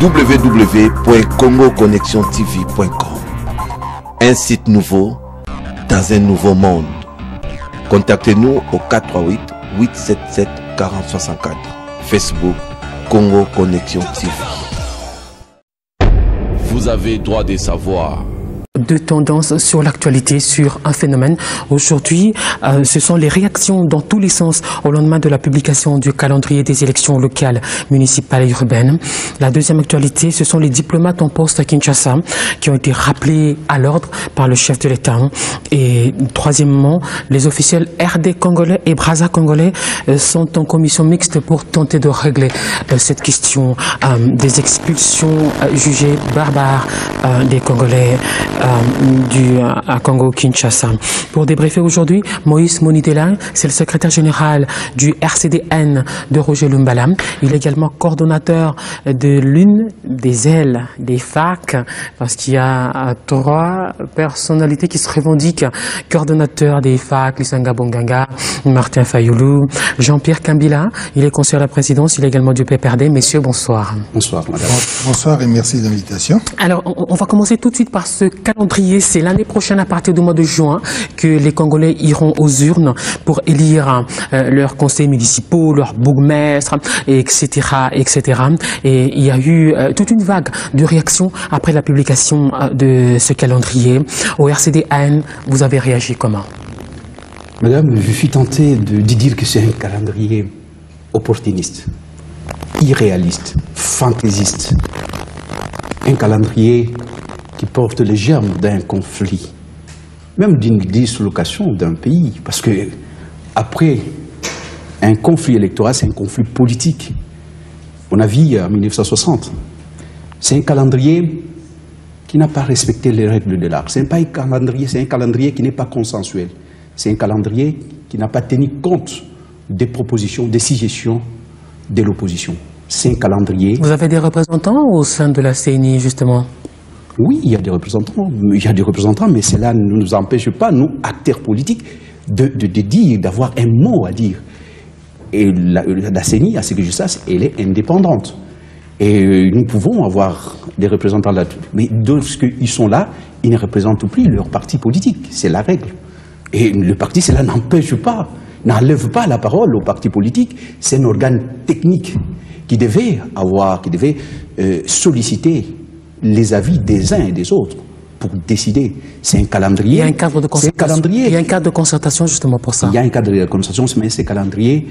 www.congoconnexiontv.com. Un site nouveau dans un nouveau monde. Contactez-nous au 438 877 4064. Facebook Congo Connexion TV. Vous avez droit de savoir. Deux tendances sur l'actualité, sur un phénomène. Aujourd'hui, ce sont les réactions dans tous les sens au lendemain de la publication du calendrier des élections locales, municipales et urbaines. La deuxième actualité, ce sont les diplomates en poste à Kinshasa qui ont été rappelés à l'ordre par le chef de l'État. Et troisièmement, les officiels RD congolais et Brazza congolais sont en commission mixte pour tenter de régler cette question des expulsions jugées barbares des Congolais à Congo-Kinshasa. Pour débriefer aujourd'hui, Moïse Monidela, c'est le secrétaire général du RCDN de Roger Lumbala. Il est également coordonnateur de l'une des ailes des FARC, parce qu'il y a trois personnalités qui se revendiquent coordonnateur des FARC, Lisanga Bonganga, Martin Fayoulou, Jean-Pierre Kambila. Il est conseiller à la présidence, il est également du PPRD. Messieurs, bonsoir. Bonsoir, madame. Bonsoir et merci de l'invitation. Alors, on va commencer tout de suite par ce calendrier. C'est l'année prochaine, à partir du mois de juin, que les Congolais iront aux urnes pour élire leurs conseils municipaux, leurs bourgmestres, etc., etc. Et il y a eu toute une vague de réactions après la publication de ce calendrier. Au RCDN, vous avez réagi comment? Madame, je suis tenté de dire que c'est un calendrier opportuniste, irréaliste, fantaisiste. Un calendrier qui porte les germes d'un conflit, même d'une dislocation d'un pays, parce que après un conflit électoral, c'est un conflit politique. On a vu en 1960. C'est un calendrier qui n'a pas respecté les règles de l'art. C'est un calendrier qui n'est pas consensuel. C'est un calendrier qui n'a pas tenu compte des propositions, des suggestions de l'opposition. C'est un calendrier... Vous avez des représentants au sein de la CENI, justement? Oui, il y a des représentants, mais cela ne nous empêche pas, nous, acteurs politiques, de dire, d'avoir un mot à dire. Et la CENI, à ce que je sache, elle est indépendante. Et nous pouvons avoir des représentants là, mais lorsqu'ils sont là, ils ne représentent plus leur parti politique. C'est la règle. Et le parti, cela n'empêche pas, n'enlève pas la parole au parti politique. C'est un organe technique qui devait solliciter les avis des uns et des autres pour décider. C'est un calendrier. Il y a un cadre de concertation. Il y a un cadre de concertation justement pour ça. Il y a un cadre de concertation, mais c'est un calendrier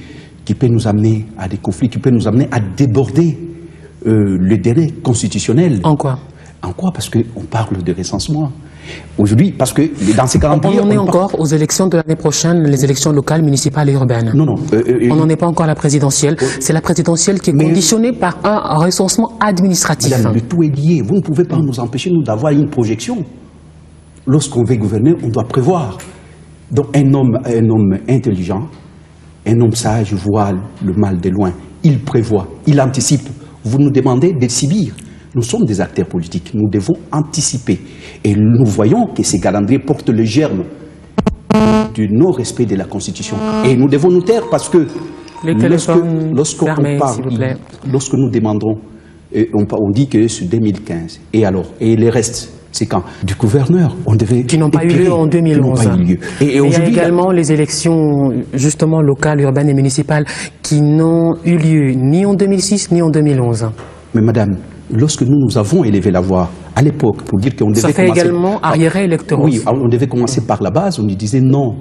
qui peut nous amener à des conflits, qui peut nous amener à déborder le délai constitutionnel. En quoi? En quoi? Parce qu'on parle de recensement. Aujourd'hui, parce que dans ces calendriers... On en est encore aux élections de l'année prochaine, les élections locales, municipales et urbaines. Non, non. On n'en est pas encore à la présidentielle. C'est la présidentielle qui est conditionnée par un recensement administratif. Madame, le tout est lié. Vous ne pouvez pas nous empêcher, nous, d'avoir une projection. Lorsqu'on veut gouverner, on doit prévoir. Donc un homme intelligent, un homme sage voit le mal de loin. Il prévoit, il anticipe. Vous nous demandez de subir. Nous sommes des acteurs politiques, nous devons anticiper. Et nous voyons que ces calendriers portent le germe du non-respect de la Constitution. Et nous devons nous taire parce que lorsque nous demandons, on dit que c'est 2015. Et alors? Et les restes, c'est quand? Du gouverneur. Qui n'ont pas eu lieu en 2011. Et il y a également les élections, justement, locales, urbaines et municipales, qui n'ont eu lieu ni en 2006 ni en 2011. Mais madame, lorsque nous avons élevé la voix à l'époque pour dire qu'on devait commencer... Ça fait également arriéré électoral. Oui, on devait commencer par la base, on nous disait non.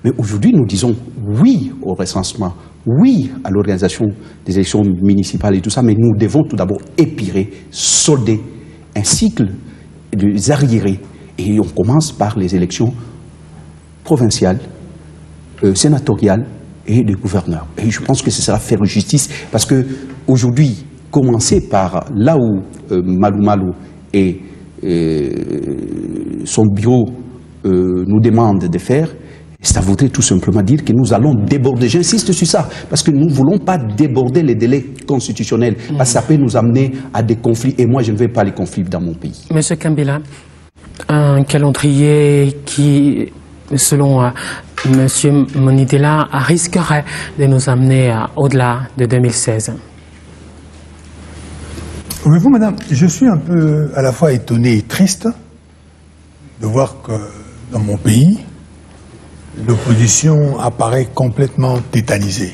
Mais aujourd'hui, nous disons oui au recensement, oui à l'organisation des élections municipales et tout ça, mais nous devons tout d'abord épirer, solder un cycle des arriérés. Et on commence par les élections provinciales, sénatoriales et de gouverneurs. Et je pense que ce sera faire justice, parce qu'aujourd'hui, commencer par là où Malou Malou et son bureau nous demandent de faire, ça voudrait tout simplement dire que nous allons déborder. J'insiste sur ça, parce que nous ne voulons pas déborder les délais constitutionnels, parce que ça peut nous amener à des conflits, et moi je ne veux pas les conflits dans mon pays. Monsieur Kambila, un calendrier qui, selon Monsieur Monidela, risquerait de nous amener au-delà de 2016. Voyez-vous, madame, je suis un peu à la fois étonné et triste de voir que dans mon pays, l'opposition apparaît complètement tétanisée,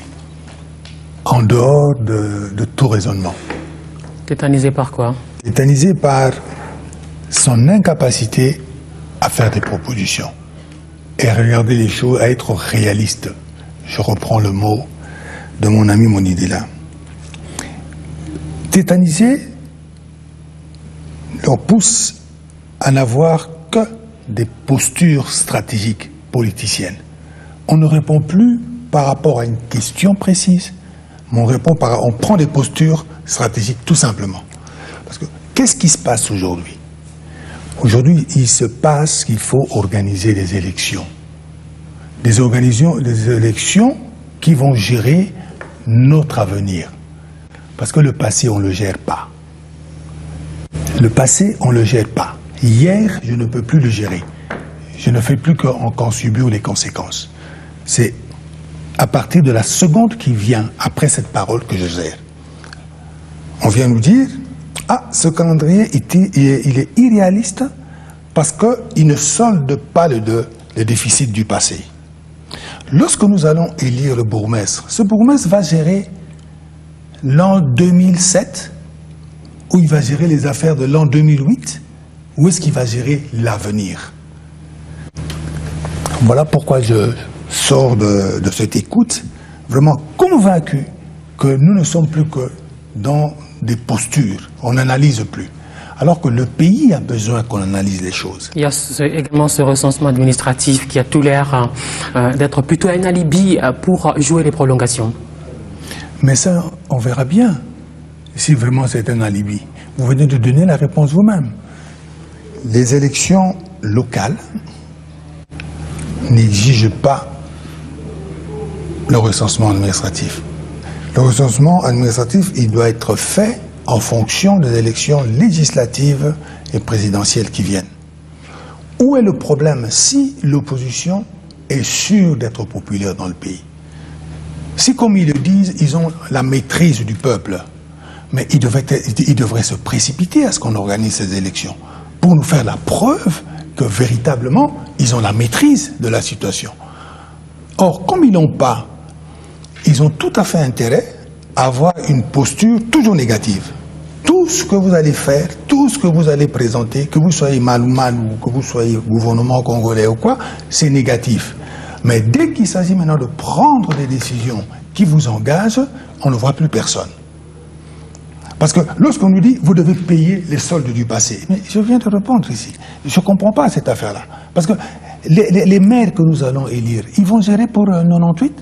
en dehors de tout raisonnement. Tétanisé par quoi? Tétanisée par son incapacité à faire des propositions et à regarder les choses, à être réaliste. Je reprends le mot de mon ami Monidela. Tétanisé leur pousse à n'avoir que des postures stratégiques politiciennes. On ne répond plus par rapport à une question précise, mais on prend des postures stratégiques tout simplement. Parce que qu'est-ce qui se passe aujourd'hui? Aujourd'hui, il se passe qu'il faut organiser des élections. Des élections qui vont gérer notre avenir. Parce que le passé, on ne le gère pas. Le passé, on ne le gère pas. Hier, je ne peux plus le gérer. Je ne fais plus qu'en subir les conséquences. C'est à partir de la seconde qui vient après cette parole que je gère. On vient nous dire, ah, ce calendrier, il est irréaliste parce qu'il ne solde pas le déficit du passé. Lorsque nous allons élire le bourgmestre, ce bourgmestre va gérer l'an 2007, ou il va gérer les affaires de l'an 2008, ou est-ce qu'il va gérer l'avenir? Voilà pourquoi je sors de cette écoute vraiment convaincu que nous ne sommes plus que dans des postures, on n'analyse plus. Alors que le pays a besoin qu'on analyse les choses. Il y a également ce recensement administratif qui a tout l'air d'être plutôt un alibi pour jouer les prolongations. Mais ça, on verra bien si vraiment c'est un alibi. Vous venez de donner la réponse vous-même. Les élections locales n'exigent pas le recensement administratif. Le recensement administratif, il doit être fait en fonction des élections législatives et présidentielles qui viennent. Où est le problème si l'opposition est sûre d'être populaire dans le pays? Si, comme ils le disent, ils ont la maîtrise du peuple, mais ils devraient se précipiter à ce qu'on organise ces élections pour nous faire la preuve que véritablement, ils ont la maîtrise de la situation. Or, comme ils n'ont pas, ils ont tout à fait intérêt à avoir une posture toujours négative. Tout ce que vous allez faire, tout ce que vous allez présenter, que vous soyez mal ou que vous soyez gouvernement congolais ou quoi, c'est négatif. Mais dès qu'il s'agit maintenant de prendre des décisions qui vous engagent, on ne voit plus personne. Parce que lorsqu'on nous dit, vous devez payer les soldes du passé, mais je viens de répondre ici, je ne comprends pas cette affaire-là. Parce que les maires que nous allons élire, ils vont gérer pour 98,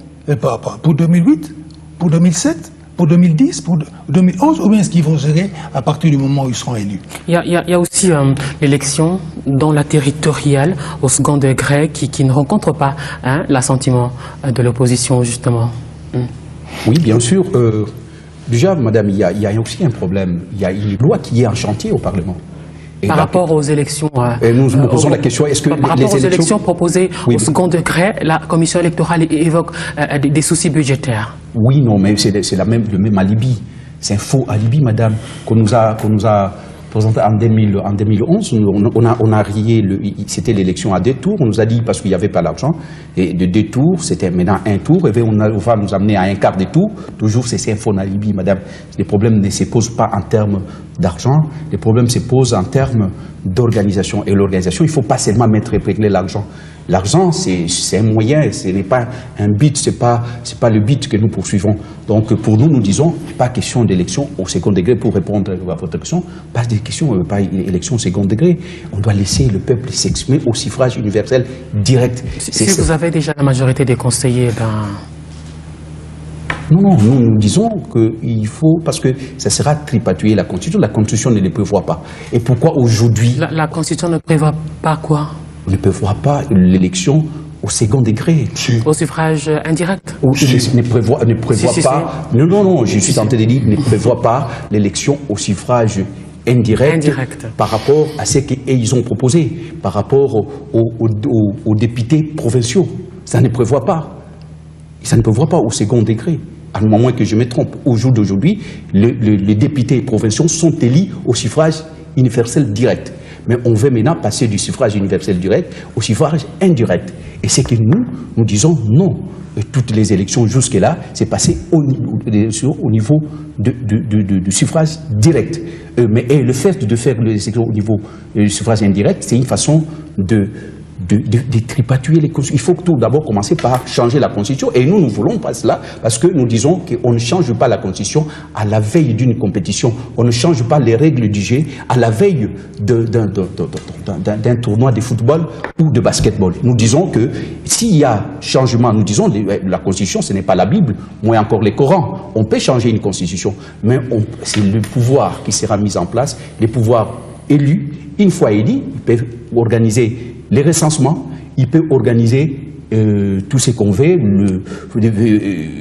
pour 2008, pour 2007, pour 2010, pour 2011, ou bien est-ce qu'ils vont gérer à partir du moment où ils seront élus? Il y a aussi l'élection dans la territoriale au second degré qui ne rencontre pas l'assentiment de l'opposition, justement. Oui, bien sûr. Déjà, madame, il y a aussi un problème. Il y a une loi qui est en chantier au Parlement. Et par rapport aux élections... nous nous posons la question, est-ce que par rapport aux élections proposées au second degré, la commission électorale évoque des soucis budgétaires. Oui, non, mais c'est le même alibi. C'est un faux alibi, madame, qu'on nous a présenté en 2011. On a rié, c'était l'élection à 2 tours. On nous a dit, parce qu'il n'y avait pas l'argent, et de 2 tours, c'était maintenant 1 tour, et bien on va nous amener à 1/4 des tours. Toujours, c'est un faux alibi, madame. Les problèmes ne se posent pas en termes d'argent, les problèmes se posent en termes d'organisation. Et l'organisation, il ne faut pas seulement régler l'argent. L'argent, c'est un moyen, ce n'est pas un but, ce n'est pas le but que nous poursuivons. Donc pour nous, nous disons, pas question d'élection au second degré pour répondre à votre question, pas élection au second degré. On doit laisser le peuple s'exprimer au suffrage universel direct. Si vous avez déjà la majorité des conseillers, Non, nous disons qu'il faut, parce que ça sera tripatouiller la Constitution ne le prévoit pas. Et pourquoi aujourd'hui... La Constitution ne prévoit pas quoi? Ne prévoit pas l'élection au second degré. Au suffrage indirect? Ne prévoit pas... Non, je suis tenté de dire, ne prévoit pas l'élection au suffrage indirect par rapport à ce qu'ils ont proposé, par rapport aux députés provinciaux. Ça ne prévoit pas. Ça ne prévoit pas au second degré. à moins que je me trompe. Au jour d'aujourd'hui, les députés provinciaux sont élus au suffrage universel direct. Mais on veut maintenant passer du suffrage universel direct au suffrage indirect. Et c'est que nous disons non. Et toutes les élections jusque-là, c'est passé au niveau du suffrage direct. Mais le fait de faire les élections au niveau du suffrage indirect, c'est une façon de tripatouiller les constitutions. Il faut tout d'abord commencer par changer la Constitution. Et nous ne voulons pas cela parce que nous disons qu'on ne change pas la Constitution à la veille d'une compétition. On ne change pas les règles du jeu à la veille d'un tournoi de football ou de basketball. Nous disons que s'il y a changement, nous disons la Constitution, ce n'est pas la Bible, moins encore les Corans. On peut changer une Constitution, mais c'est le pouvoir qui sera mis en place, les pouvoirs élus. Une fois élus, ils peuvent organiser les recensements, il peut organiser tout ce qu'on veut,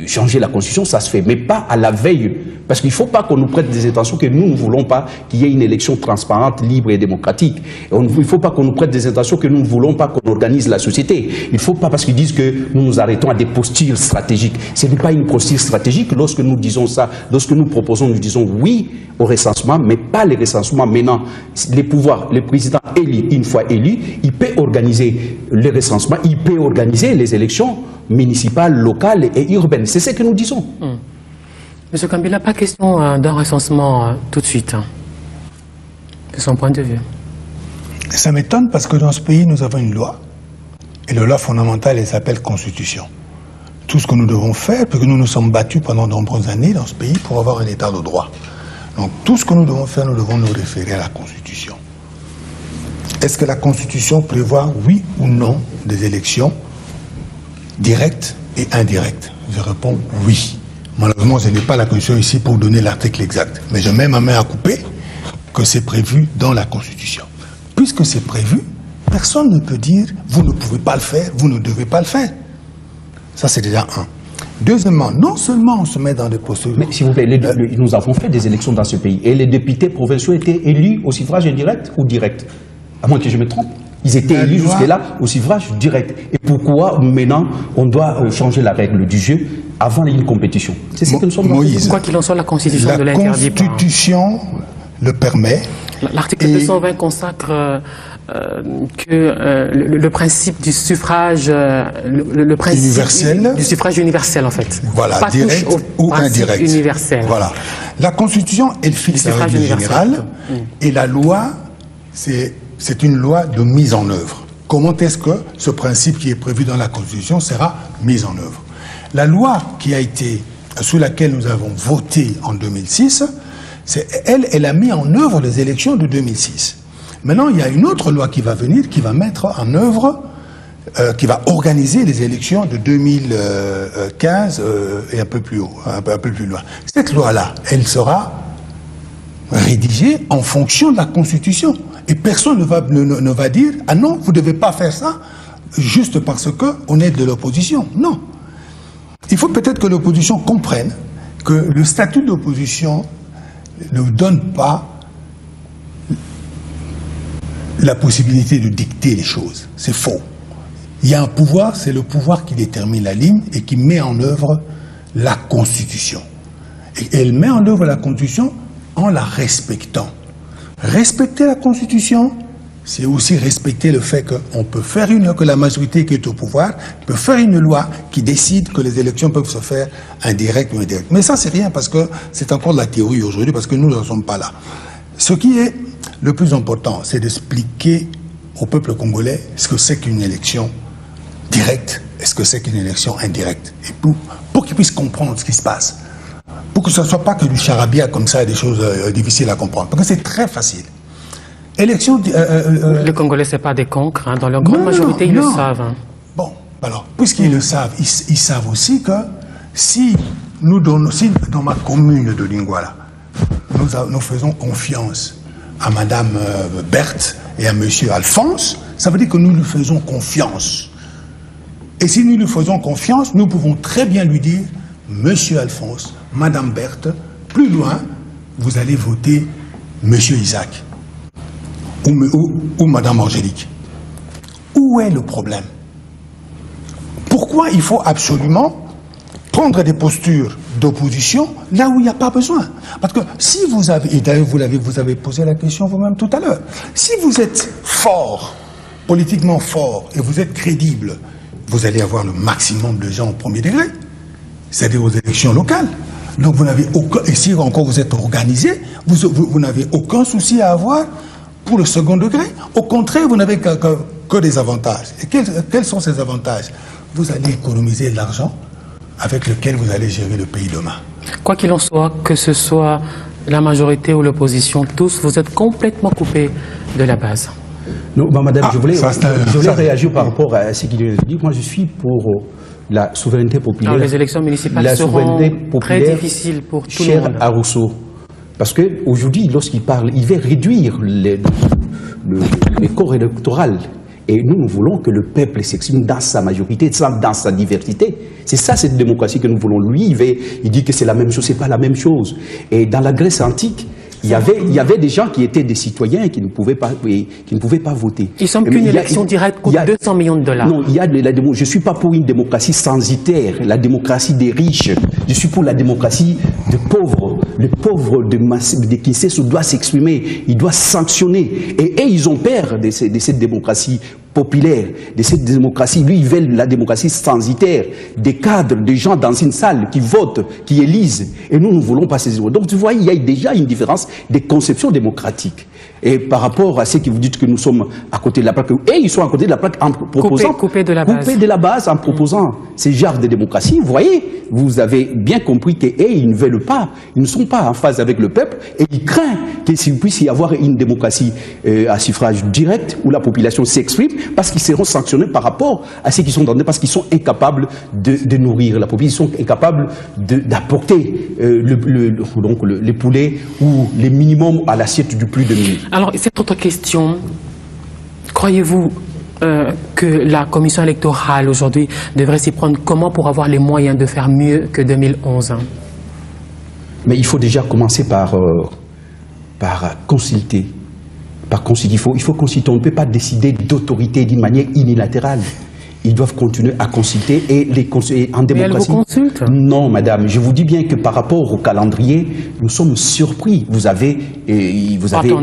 changer la Constitution, ça se fait, mais pas à la veille. Parce qu'il ne faut pas qu'on nous prête des intentions que nous ne voulons pas qu'il y ait une élection transparente, libre et démocratique. Il ne faut pas qu'on nous prête des intentions que nous ne voulons pas qu'on organise la société. Il ne faut pas parce qu'ils disent que nous nous arrêtons à des postures stratégiques. Ce n'est pas une posture stratégique. Lorsque nous disons ça, lorsque nous proposons, nous disons oui au recensement, mais pas les recensements. Maintenant, les pouvoirs, le président élu, une fois élu, il peut organiser les recensements, il peut organiser les élections municipales, locales et urbaines. C'est ce que nous disons. Monsieur Kambila, pas question d'un recensement tout de suite. De son point de vue. Ça m'étonne parce que dans ce pays, nous avons une loi. Et la loi fondamentale, elle s'appelle Constitution. Tout ce que nous devons faire, parce que nous nous sommes battus pendant de nombreuses années dans ce pays pour avoir un état de droit. Donc tout ce que nous devons faire, nous devons nous référer à la Constitution. Est-ce que la Constitution prévoit, oui ou non, des élections directes et indirectes? Je réponds oui. Malheureusement, ce n'est pas la Constitution ici pour donner l'article exact. Mais je mets ma main à couper que c'est prévu dans la Constitution. Puisque c'est prévu, personne ne peut dire « vous ne pouvez pas le faire, vous ne devez pas le faire ». Ça, c'est déjà un. Deuxièmement, non seulement on se met dans des postures... Mais s'il vous plaît, nous avons fait des élections dans ce pays. Et les députés provinciaux étaient élus au suffrage indirect ou direct? À moins que je me trompe. Ils étaient élus jusque-là au suffrage direct. Et pourquoi maintenant on doit changer la règle du jeu avant une compétition? C'est ce que nous sommes Moïse, quoi qu'il en soit, la Constitution ne l'interdit pas. La Constitution le permet. L'article 220 consacre que le principe du suffrage, le principe universel, du suffrage universel en fait. Voilà, pas direct ou indirect. Universel. Voilà. La Constitution, elle fixe la règle générale et la loi, c'est une loi de mise en œuvre. Comment est-ce que ce principe qui est prévu dans la Constitution sera mis en œuvre? La loi sous laquelle nous avons voté en 2006, elle a mis en œuvre les élections de 2006. Maintenant, il y a une autre loi qui va venir, qui va mettre en œuvre, qui va organiser les élections de 2015 et un peu plus haut, un peu plus loin. Cette loi-là, elle sera rédigée en fonction de la Constitution. Et personne ne va dire « Ah non, vous ne devez pas faire ça juste parce qu'on est de l'opposition ». Non. Il faut peut-être que l'opposition comprenne que le statut d'opposition ne donne pas la possibilité de dicter les choses. C'est faux. Il y a un pouvoir, c'est le pouvoir qui détermine la ligne et qui met en œuvre la Constitution. Et elle met en œuvre la Constitution en la respectant. Respecter la Constitution, c'est aussi respecter le fait qu'on peut faire que la majorité qui est au pouvoir peut faire une loi qui décide que les élections peuvent se faire indirectes ou indirectes. Mais ça, c'est rien parce que c'est encore de la théorie aujourd'hui parce que nous ne sommes pas là. Ce qui est le plus important, c'est d'expliquer au peuple congolais ce que c'est qu'une élection directe et ce que c'est qu'une élection indirecte. Et pour qu'ils puissent comprendre ce qui se passe. Pour que ce ne soit pas que du charabia comme ça et des choses difficiles à comprendre. Parce que c'est très facile. Élection... les Congolais, ce n'est pas des cancres. Dans leur grande majorité, ils le savent. Hein. Bon, alors, puisqu'ils le savent, ils savent aussi que si dans ma commune de Lingouala, nous faisons confiance à Madame Berthe et à Monsieur Alphonse, ça veut dire que nous lui faisons confiance. Et si nous lui faisons confiance, nous pouvons très bien lui dire, Monsieur Alphonse, Madame Berthe, plus loin, vous allez voter Monsieur Isaac ou Madame Angélique. Où est le problème? Pourquoi il faut absolument prendre des postures d'opposition là où il n'y a pas besoin. Parce que si vous avez, et d'ailleurs vous avez posé la question vous-même tout à l'heure, si vous êtes fort, politiquement fort, et vous êtes crédible, vous allez avoir le maximum de gens au premier degré, c'est-à-dire aux élections locales. Donc vous n'avez aucun, et si encore vous êtes organisé, vous n'avez aucun souci à avoir pour le second degré. Au contraire, vous n'avez que des avantages. Et quels sont ces avantages? Vous allez économiser de l'argent avec lequel vous allez gérer le pays demain. Quoi qu'il en soit, que ce soit la majorité ou l'opposition, tous, vous êtes complètement coupés de la base. Non, madame, je voulais réagir par rapport à ce qu'il a dit. Moi, je suis pour la souveraineté populaire. Alors, les élections municipales seront très difficiles pour tout le monde. Cher à Rousseau. Parce qu'aujourd'hui, lorsqu'il parle, il veut réduire les corps électoraux. Et nous voulons que le peuple s'exprime dans sa majorité, dans sa diversité. C'est ça, cette démocratie que nous voulons. Lui, il dit que c'est la même chose, c'est pas la même chose. Et dans la Grèce antique, il y avait des gens qui étaient des citoyens qui ne pouvaient pas voter. Il semble qu'une élection directe coûte 200 millions de dollars. Non, je ne suis pas pour une démocratie censitaire, la démocratie des riches. Je suis pour la démocratie des pauvres. Le pauvre de Kinshasa doit s'exprimer, il doit sanctionner. Et ils ont peur de cette démocratie populaire, de cette démocratie. Lui, ils veulent la démocratie censitaire, des cadres, des gens dans une salle qui votent, qui élisent. Et nous ne voulons pas ces... Donc, tu vois, il y a déjà une différence des conceptions démocratiques. Et par rapport à ce que vous dites que nous sommes à côté de la plaque, et ils sont à côté de la plaque en proposant... Coupés de la base en proposant ces genres de démocratie. Vous voyez, vous avez bien compris qu'ils ne veulent pas, ils ne sont pas en phase avec le peuple, et ils craignent qu'il puisse y avoir une démocratie à suffrage direct, où la population s'exprime, parce qu'ils seront sanctionnés par rapport à ceux qui sont dans parce qu'ils sont incapables de nourrir la population, ils sont incapables d'apporter les poulets ou les minimums à l'assiette du plus de minuit. Alors, cette autre question, croyez-vous que la commission électorale aujourd'hui devrait s'y prendre comment pour avoir les moyens de faire mieux que 2011 hein? Mais il faut déjà commencer par consulter. Il faut consulter. On ne peut pas décider d'autorité d'une manière unilatérale. Ils doivent continuer à consulter et les conseiller en démocratie. Mais elle vous consulte? Non, madame. Je vous dis bien que par rapport au calendrier, nous sommes surpris. Vous avez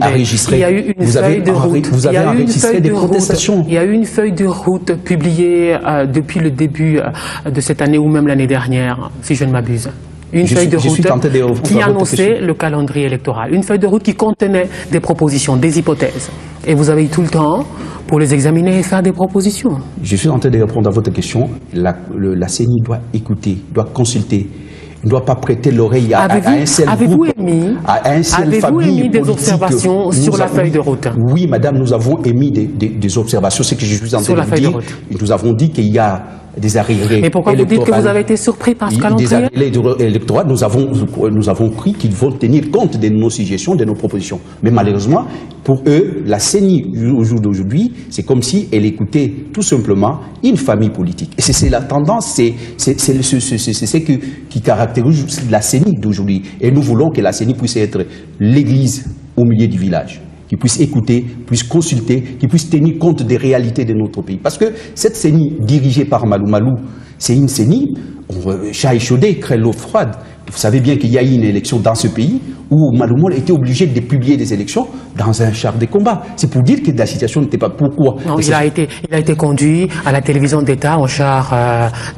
enregistré. Il y a eu une feuille de route. Vous avez enregistré des protestations. Il y a eu une feuille de route publiée depuis le début de cette année ou même l'année dernière, si je ne m'abuse. Une feuille de route qui annonçait le calendrier électoral. Une feuille de route qui contenait des propositions, des hypothèses. Et vous avez eu tout le temps pour les examiner et faire des propositions. Je suis en train de répondre à votre question. La CENI doit écouter, doit consulter. Il ne doit pas prêter l'oreille à un seul groupe, à un seul famille des observations sur la feuille de route? Oui, madame, nous avons émis des observations. C'est que je suis en train de dire. Nous avons dit qu'il y a des arriérés. Mais pourquoi vous dites que vous avez été surpris par ce calendrier? Des arriérés électoraux, nous avons cru qu'ils vont tenir compte de nos suggestions, de nos propositions. Mais malheureusement, pour eux, la CENI, au jour d'aujourd'hui, c'est comme si elle écoutait tout simplement une famille politique. Et c'est la tendance, c'est ce qui caractérise la CENI d'aujourd'hui. Et nous voulons que la CENI puisse être l'église au milieu du village, qui puisse écouter, puisse consulter, qui puisse tenir compte des réalités de notre pays. Parce que cette CENI dirigée par Malou Malou, c'est une CENI, chat échaudé, crée l'eau froide. Vous savez bien qu'il y a eu une élection dans ce pays où Malou Malou était obligé de publier des élections dans un char de combat. C'est pour dire que la situation n'était pas... Pourquoi? Non, il a été conduit à la télévision d'État en char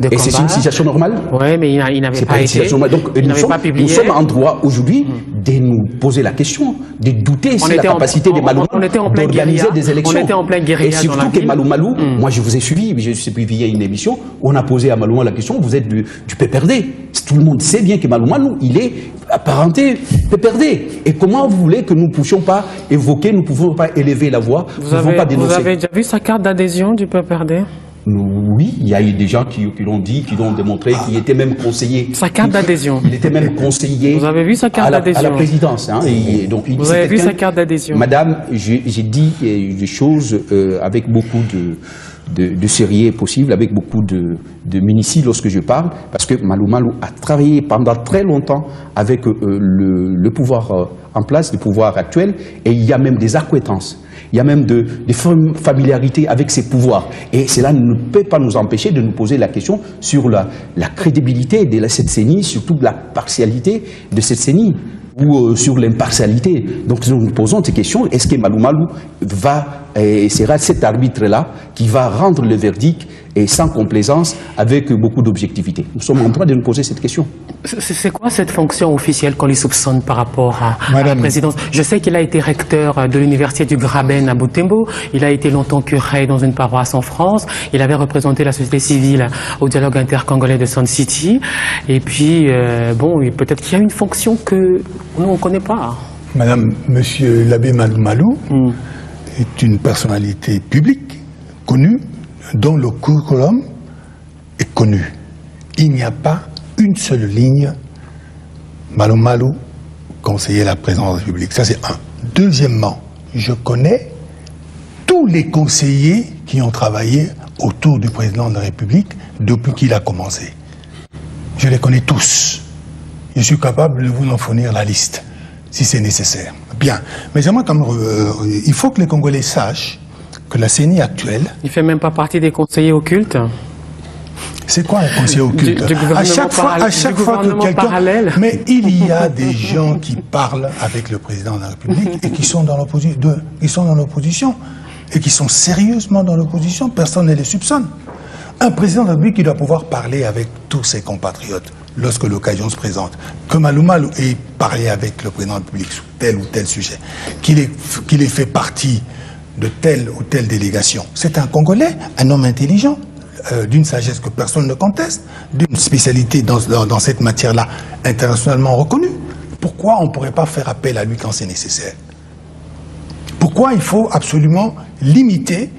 de combat. Et c'est une situation normale? Oui, mais il n'avait pas été... Donc, nous sommes en droit aujourd'hui de nous poser la question, de douter sur la capacité de Malou Malou d'organiser des élections. On était en pleine guérilla. Et surtout que Malou Malou, moi je vous ai suivi, je suis suivi via une émission où on a posé à Malou Malou la question, vous êtes du PPRD. Tout le monde sait bien que Malou Malou, il est apparenté PPRD. Et comment vous voulez que nous ne puissions pas évoquer, nous ne pouvons pas élever la voix, nous ne pouvons pas dénoncer? Vous avez déjà vu sa carte d'adhésion du PPRD? Oui, il y a eu des gens qui l'ont dit, qui l'ont démontré, qui étaient même conseillers. Sa carte d'adhésion? Il était même conseiller. Vous avez vu sa carte d'adhésion? À la présidence. Hein, et donc, vous avez vu sa carte d'adhésion? Madame, j'ai dit des choses avec beaucoup de sérieux possible, avec beaucoup de minutie lorsque je parle, parce que Malou Malou a travaillé pendant très longtemps avec le pouvoir en place, le pouvoir actuel, et il y a même des accointances. Il y a même des familiarités avec ses pouvoirs. Et cela ne peut pas nous empêcher de nous poser la question sur la crédibilité de cette CENI, surtout la partialité de cette CENI, ou sur l'impartialité. Donc nous nous posons ces questions. Est-ce que Malou Malou sera cet arbitre-là qui va rendre le verdict et sans complaisance, avec beaucoup d'objectivité? Nous sommes en train de nous poser cette question. C'est quoi cette fonction officielle qu'on lui soupçonne par rapport à la présidence? Je sais qu'il a été recteur de l'université du Graben à Butembo. Il a été longtemps curé dans une paroisse en France. Il avait représenté la société civile au dialogue intercongolais de Sun City. Et puis, bon, peut-être qu'il y a une fonction que nous, on ne connaît pas. Monsieur l'abbé Malou Malou est une personnalité publique, connue, dont le curriculum est connu. Il n'y a pas une seule ligne Malou Malou, conseiller à la présidence de la République. Ça, c'est un. Deuxièmement, je connais tous les conseillers qui ont travaillé autour du président de la République depuis qu'il a commencé. Je les connais tous. Je suis capable de vous en fournir la liste, si c'est nécessaire. Bien. Mais j'aimerais quand même, il faut que les Congolais sachent que la CENI actuelle... Il ne fait même pas partie des conseillers occultes? C'est quoi un conseiller occulte? À chaque fois que quelqu'un... Mais il y a des gens qui parlent avec le président de la République et qui sont dans l'opposition, et qui sont sérieusement dans l'opposition. Personne ne les soupçonne. Un président de la République qui doit pouvoir parler avec tous ses compatriotes lorsque l'occasion se présente. Que Malou Malou ait parlé avec le président de la République sur tel ou tel sujet, qu'il ait fait partie de telle ou telle délégation. C'est un Congolais, un homme intelligent, d'une sagesse que personne ne conteste, d'une spécialité dans cette matière-là internationalement reconnue. Pourquoi on ne pourrait pas faire appel à lui quand c'est nécessaire? Pourquoi il faut absolument limiter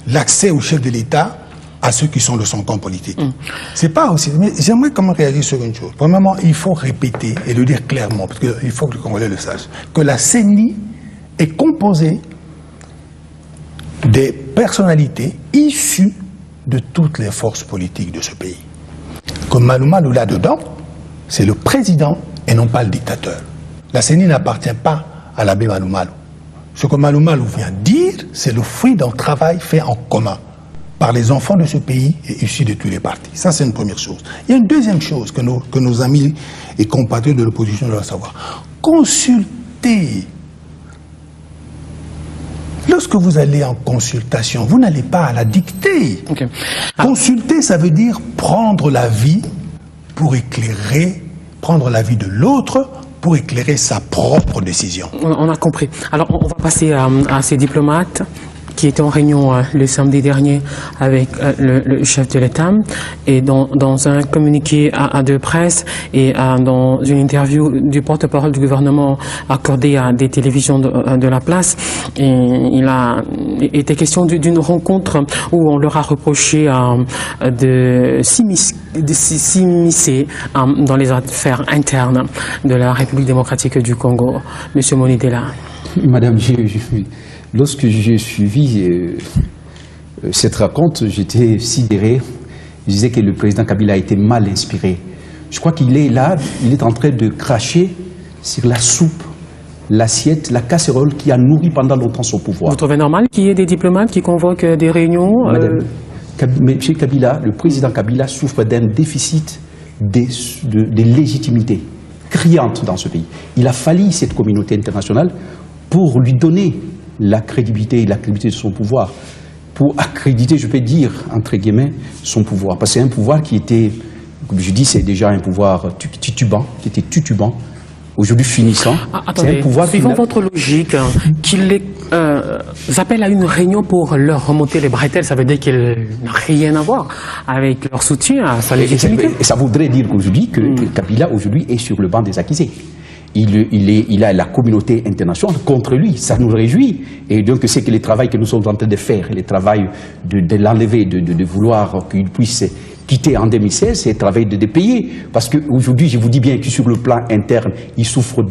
l'accès au chef de l'État à ceux qui sont de son camp politique? C'est pas aussi... Mais j'aimerais quand même réagir sur une chose. Premièrement, il faut répéter et le dire clairement, parce qu'il faut que le Congolais le sache, que la CENI est composée des personnalités issues de toutes les forces politiques de ce pays. Comme Malou Malou là-dedans, c'est le président et non pas le dictateur. La CENI n'appartient pas à l'abbé Malou Malou. Ce que Malou Malou vient dire, c'est le fruit d'un travail fait en commun par les enfants de ce pays et issus de tous les partis. Ça, c'est une première chose. Il y a une deuxième chose que nos amis et compatriotes de l'opposition doivent savoir. Consultez. Lorsque vous allez en consultation, vous n'allez pas à la dicter. Okay. Consulter, ça veut dire prendre l'avis pour éclairer, prendre l'avis de l'autre pour éclairer sa propre décision. On a compris. Alors, on va passer à ces diplomates qui était en réunion le samedi dernier avec le chef de l'État, et dans un communiqué de presse et dans une interview du porte-parole du gouvernement accordée à des télévisions de la place, et il a été question d'une rencontre où on leur a reproché de s'immiscer dans les affaires internes de la République démocratique du Congo. Monsieur Monidela. Madame, lorsque j'ai suivi cette raconte, j'étais sidéré. Je disais que le président Kabila a été mal inspiré. Je crois qu'il est là, il est en train de cracher sur la soupe, l'assiette, la casserole qui a nourri pendant longtemps son pouvoir. Vous trouvez normal qu'il y ait des diplomates qui convoquent des réunions Madame, M. Kabila, le président Kabila souffre d'un déficit de légitimité criante dans ce pays. Il a fallu cette communauté internationale pour lui donner la crédibilité de son pouvoir, pour accréditer, je peux dire, entre guillemets, son pouvoir. Parce que c'est un pouvoir qui était, comme je dis, c'est déjà un pouvoir titubant, qui était tutubant, aujourd'hui finissant. Attendez, un pouvoir suivant votre logique, qu'il les appelle à une réunion pour leur remonter les bretelles, ça veut dire qu'il n'a rien à voir avec leur soutien à sa légitimité. Et ça voudrait dire qu'aujourd'hui, que Kabila aujourd'hui est sur le banc des accusés. Il a la communauté internationale contre lui, ça nous réjouit. Et donc c'est que le travail que nous sommes en train de faire, le travail de l'enlever, de vouloir qu'il puisse quitter en 2016, c'est le travail de payer. Parce qu'aujourd'hui, je vous dis bien que sur le plan interne, il souffre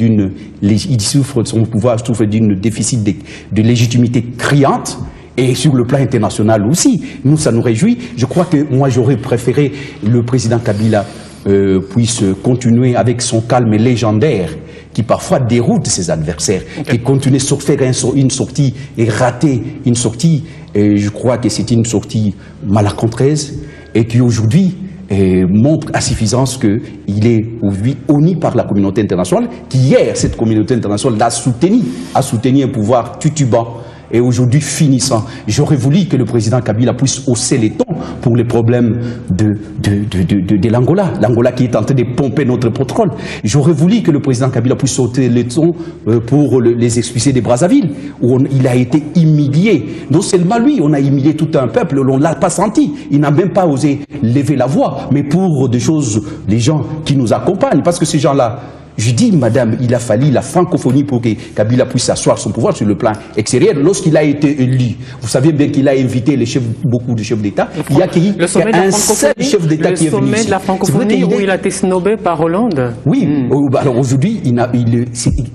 son pouvoir souffre d'un déficit de légitimité criante. Et sur le plan international aussi, nous, ça nous réjouit. Je crois que moi, j'aurais préféré le président Kabila puisse continuer avec son calme légendaire qui parfois déroute ses adversaires, qui continue de faire une sortie et rater une sortie. Et je crois que c'est une sortie malencontreuse et qui aujourd'hui montre à suffisance qu'il est aujourd'hui honni par la communauté internationale, qui hier, cette communauté internationale a soutenu un pouvoir tutubant et aujourd'hui finissant. J'aurais voulu que le président Kabila puisse hausser les tons pour les problèmes de l'Angola. L'Angola qui est en train de pomper notre pétrole. J'aurais voulu que le président Kabila puisse hausser les tons pour les expulser des Brazzaville, où il a été humilié. Non seulement lui, on a humilié tout un peuple, on ne l'a pas senti. Il n'a même pas osé lever la voix. Mais pour des choses, les gens qui nous accompagnent, parce que ces gens-là, je dis, madame, il a fallu la francophonie pour que Kabila puisse asseoir son pouvoir sur le plan extérieur. Lorsqu'il a été élu, vous savez bien qu'il a invité beaucoup de chefs d'État. Il y a un seul chef d'État qui est venu. Le sommet de la francophonie où il a été snobé par Hollande. Oui, alors aujourd'hui,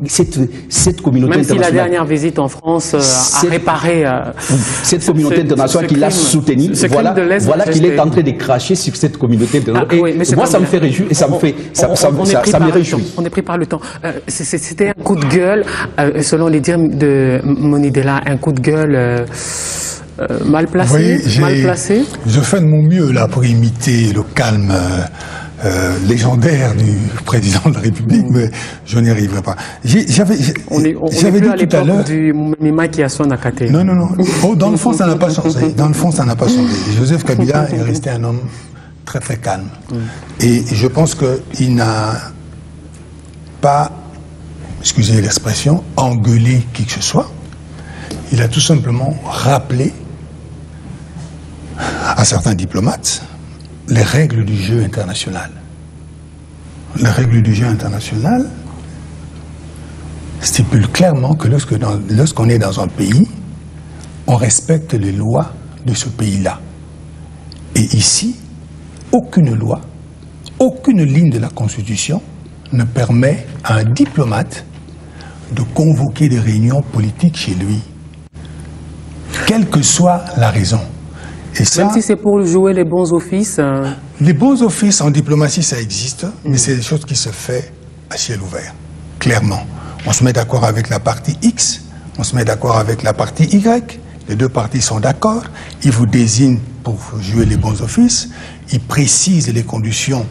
cette communauté internationale... Même si la dernière visite en France a réparé... cette communauté internationale qui l'a soutenu, voilà qu'il est en train de cracher sur cette communauté internationale. Et moi, ça me fait réjouir et ça me réjouit. Pris par le temps. C'était un coup de gueule, selon les dires de Monidela, un coup de gueule mal placé, Je fais de mon mieux là pour imiter le calme légendaire du président de la République, mais je n'y arriverai pas. J'avais dit tout à l'heure... du Mima qui a son Nakate. Non. Oh, dans le fond, ça n'a pas changé. Dans le fond, ça n'a pas changé. Joseph Kabila est resté un homme très très calme. Et je pense qu'il n'a pas, excusez l'expression, engueuler qui que ce soit. Il a tout simplement rappelé à certains diplomates les règles du jeu international. Les règles du jeu international stipulent clairement que lorsqu'on est dans un pays, on respecte les lois de ce pays-là. Et ici, aucune loi, aucune ligne de la Constitution ne permet à un diplomate de convoquer des réunions politiques chez lui, quelle que soit la raison. Et ça, même si c'est pour jouer les bons offices. Les bons offices en diplomatie, ça existe, mais c'est des choses qui se font à ciel ouvert, clairement. On se met d'accord avec la partie X, on se met d'accord avec la partie Y, les deux parties sont d'accord, ils vous désignent pour jouer les bons offices, ils précisent les conditions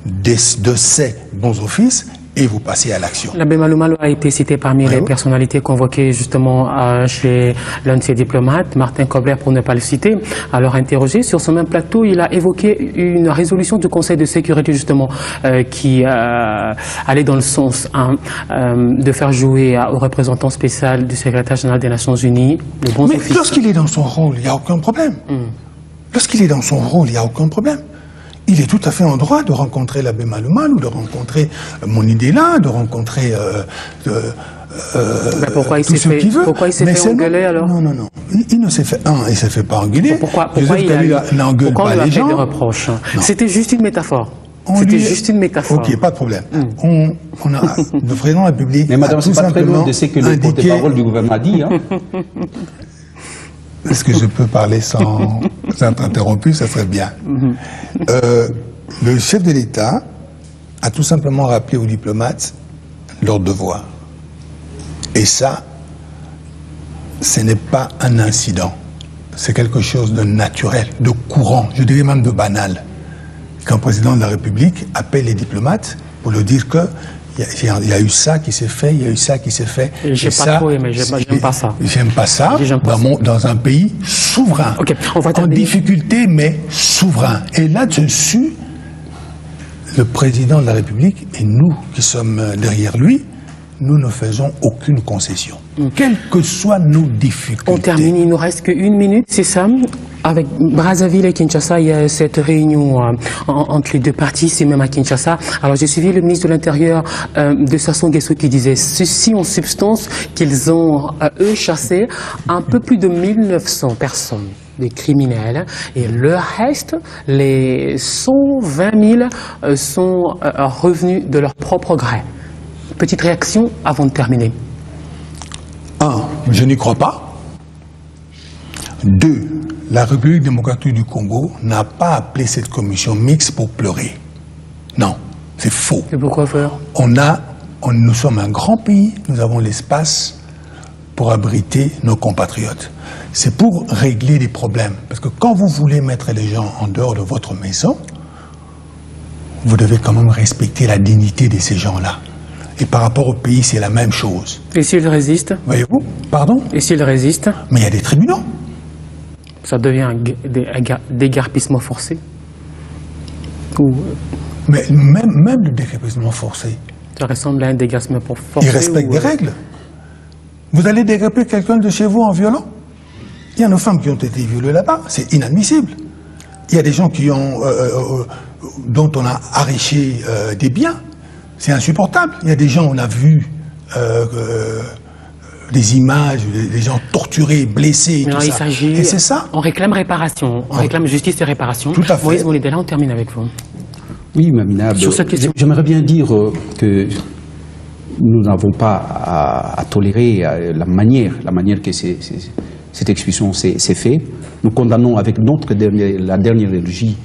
de ces bons offices et vous passez à l'action. L'abbé Malumalu a été cité parmi les personnalités convoquées justement chez l'un de ses diplomates, Martin Kobler pour ne pas le citer. Alors interrogé sur ce même plateau, il a évoqué une résolution du Conseil de sécurité justement qui allait dans le sens de faire jouer au représentant spécial du secrétaire général des Nations Unies les bons offices. Mais lorsqu'il est dans son rôle, il n'y a aucun problème. Lorsqu'il est dans son rôle, il n'y a aucun problème. Il est tout à fait en droit de rencontrer l'abbé Malumalu, de rencontrer Monidela, de rencontrer pourquoi il tout ce qu'il veut. Pourquoi il s'est fait engueuler alors? Non. Il ne s'est fait... il s'est fait pas engueuler. Pourquoi il n'engueule pas les gens? Des reproches. C'était juste une métaphore. C'était juste une métaphore. Ok, pas de problème. On a le président de la République. Mais madame, c'est pas très loin de ce que le porte-parole du gouvernement a dit. Est-ce que je peux parler sans être interrompu? Ça serait bien. Le chef de l'État a tout simplement rappelé aux diplomates leur devoir. Et ça, ce n'est pas un incident. C'est quelque chose de naturel, de courant, je dirais même de banal. Qu'un président de la République appelle les diplomates pour leur dire que il y a eu ça qui s'est fait, il y a eu ça qui s'est fait. J'ai pas trop aimé, j'aime pas ça. J'aime pas ça dans un pays souverain. Okay, en difficulté, mais souverain. Et là-dessus, le président de la République et nous qui sommes derrière lui, nous ne faisons aucune concession, quelles que soient nos difficultés. On termine, il nous reste qu'une minute, c'est ça. Avec Brazzaville et Kinshasa, il y a cette réunion entre les deux parties, c'est même à Kinshasa. Alors j'ai suivi le ministre de l'Intérieur de Sassou Nguesso qui disait ceci en substance qu'ils ont, eux, chassé un peu plus de 1900 personnes, des criminels, et le reste, les 120 000 sont revenus de leur propre gré. Petite réaction avant de terminer. 1. Je n'y crois pas. 2. La République démocratique du Congo n'a pas appelé cette commission mixte pour pleurer. Non, c'est faux. Et pourquoi faire? On a nous sommes un grand pays, nous avons l'espace pour abriter nos compatriotes. C'est pour régler les problèmes. Parce que quand vous voulez mettre les gens en dehors de votre maison, vous devez quand même respecter la dignité de ces gens-là. Et par rapport au pays, c'est la même chose. Et s'ils résistent? Voyez-vous? Pardon? Et s'ils résistent? Mais il y a des tribunaux. Ça devient un déguerpissement forcé? Ou... Mais même le déguerpissement forcé, ça ressemble à un déguerpissement forcé? il respecte des règles. Vous allez déguerpir quelqu'un de chez vous en violent? Il y a nos femmes qui ont été violées là-bas, c'est inadmissible. Il y a des gens qui ont, dont on a arraché des biens, c'est insupportable. Il y a des gens, on a vu des images, des gens torturés, blessés, tout ça. Et c'est ça. On réclame réparation, on réclame justice et réparation. Tout à fait. Moïse Monidela, on termine avec vous. Oui, Mamina, j'aimerais bien dire que nous n'avons pas à tolérer la manière que cette expulsion s'est faite. Nous condamnons avec la dernière élogie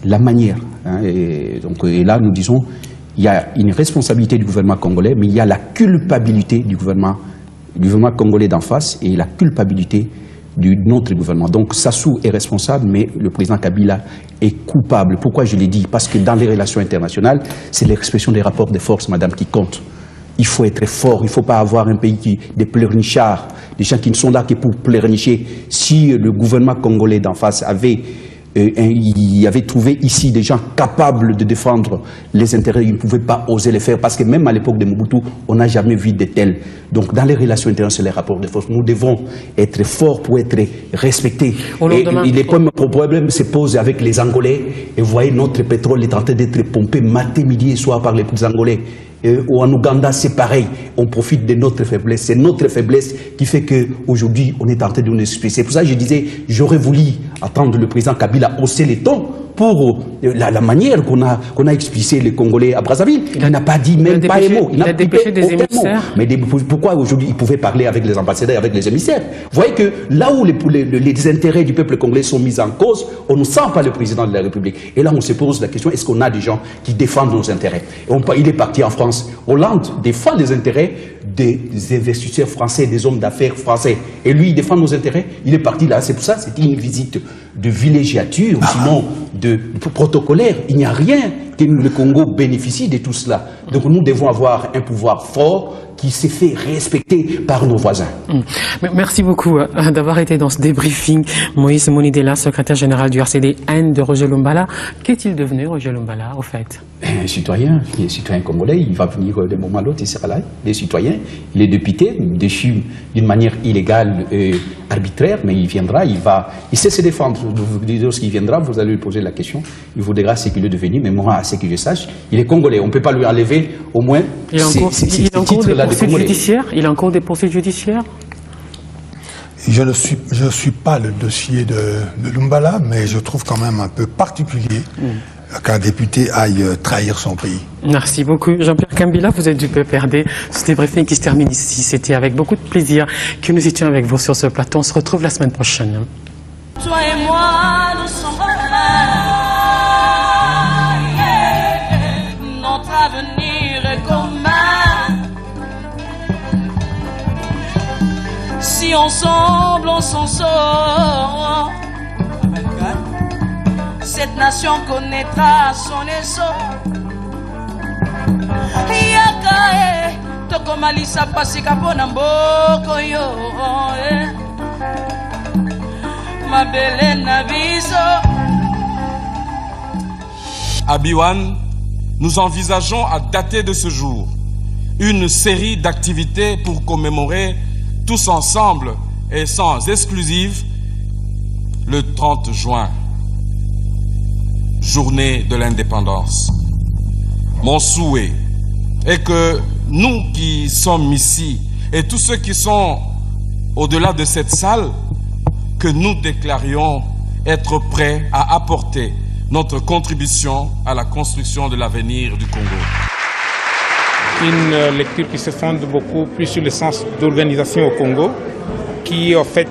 la manière. Hein, et là, nous disons, il y a une responsabilité du gouvernement congolais, mais il y a la culpabilité du gouvernement congolais d'en face et la culpabilité de notre gouvernement. Donc Sassou est responsable, mais le président Kabila est coupable. Pourquoi je l'ai dit? Parce que dans les relations internationales, c'est l'expression des rapports de force, madame, qui compte. Il faut être fort, il ne faut pas avoir un pays des pleurnichards, des gens qui ne sont là que pour pleurnicher. Si le gouvernement congolais d'en face avait trouvé ici des gens capables de défendre les intérêts, ils ne pouvaient pas oser le faire, parce que même à l'époque de Mobutu, on n'a jamais vu de tels. Donc dans les relations internationales, les rapports de force, nous devons être forts pour être respectés. Et les problèmes se posent avec les Angolais, et vous voyez, notre pétrole est en train d'être pompé matin, midi et soir par les Angolais. Ou en Ouganda, c'est pareil. On profite de notre faiblesse. C'est notre faiblesse qui fait qu'aujourd'hui, on est en train de nous expliquer. C'est pour ça que je disais, j'aurais voulu attendre le président Kabila hausser les tons pour la manière qu'on a expulsé les Congolais à Brazzaville. Il n'a pas dit même pas un mot. Il a dépêché des émissaires. Mais pourquoi aujourd'hui il pouvait parler avec les ambassadeurs, avec les émissaires? Vous voyez que là où les intérêts du peuple congolais sont mis en cause, on ne sent pas le président de la République. Et là, on se pose la question, est-ce qu'on a des gens qui défendent nos intérêts? Il est parti en France. Hollande défend les intérêts des investisseurs français, des hommes d'affaires français. Et lui, il défend nos intérêts. Il est parti là. C'est pour ça, c'était une visite de villégiature, sinon de protocolaire. Il n'y a rien que le Congo bénéficie de tout cela. Donc nous devons avoir un pouvoir fort qui s'est fait respecter par nos voisins. Merci beaucoup d'avoir été dans ce débriefing. Moïse Monidela, secrétaire général du RCD-N de Roger Lumbala. Qu'est-il devenu, Roger Lumbala, au fait? Un citoyen congolais, il va venir d'un moment à l'autre, il sera là. Des citoyens, il est député, déchu d'une manière illégale et arbitraire, mais il viendra, il sait se défendre. Lorsqu'il viendra, vous allez lui poser la question, il vous dira ce qu'il est devenu, mais moi, à ce que je sache, il est congolais. On ne peut pas lui enlever au moins ces titres-là de congolais. Il a encore des poursuites judiciaires? Je ne suis pas le dossier de Lumbala, mais je trouve quand même un peu particulier qu'un député aille trahir son pays. Merci beaucoup. Jean-Pierre Kambila, vous êtes du PPRD. Ce débriefing qui se termine ici. C'était avec beaucoup de plaisir que nous étions avec vous sur ce plateau. On se retrouve la semaine prochaine. Toi et moi, nous sommes notre avenir est commun. Si ensemble on s'en sort, cette nation connaîtra son essor. Yakae, tokomalisa pasika pona mboko yo. Mabele na biso. À Biwan, nous envisageons à dater de ce jour une série d'activités pour commémorer tous ensemble et sans exclusive le 30 juin, journée de l'indépendance. Mon souhait est que nous qui sommes ici et tous ceux qui sont au-delà de cette salle, que nous déclarions être prêts à apporter notre contribution à la construction de l'avenir du Congo. Une lecture qui se fonde beaucoup plus sur le sens d'organisation au Congo, qui en fait...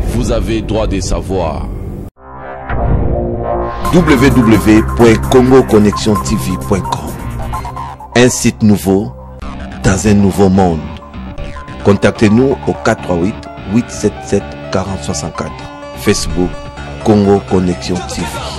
Vous avez droit de savoir. www.congoconnexiontv.com Un site nouveau dans un nouveau monde. Contactez-nous au 438 877 4064. Facebook Congo Connexion TV.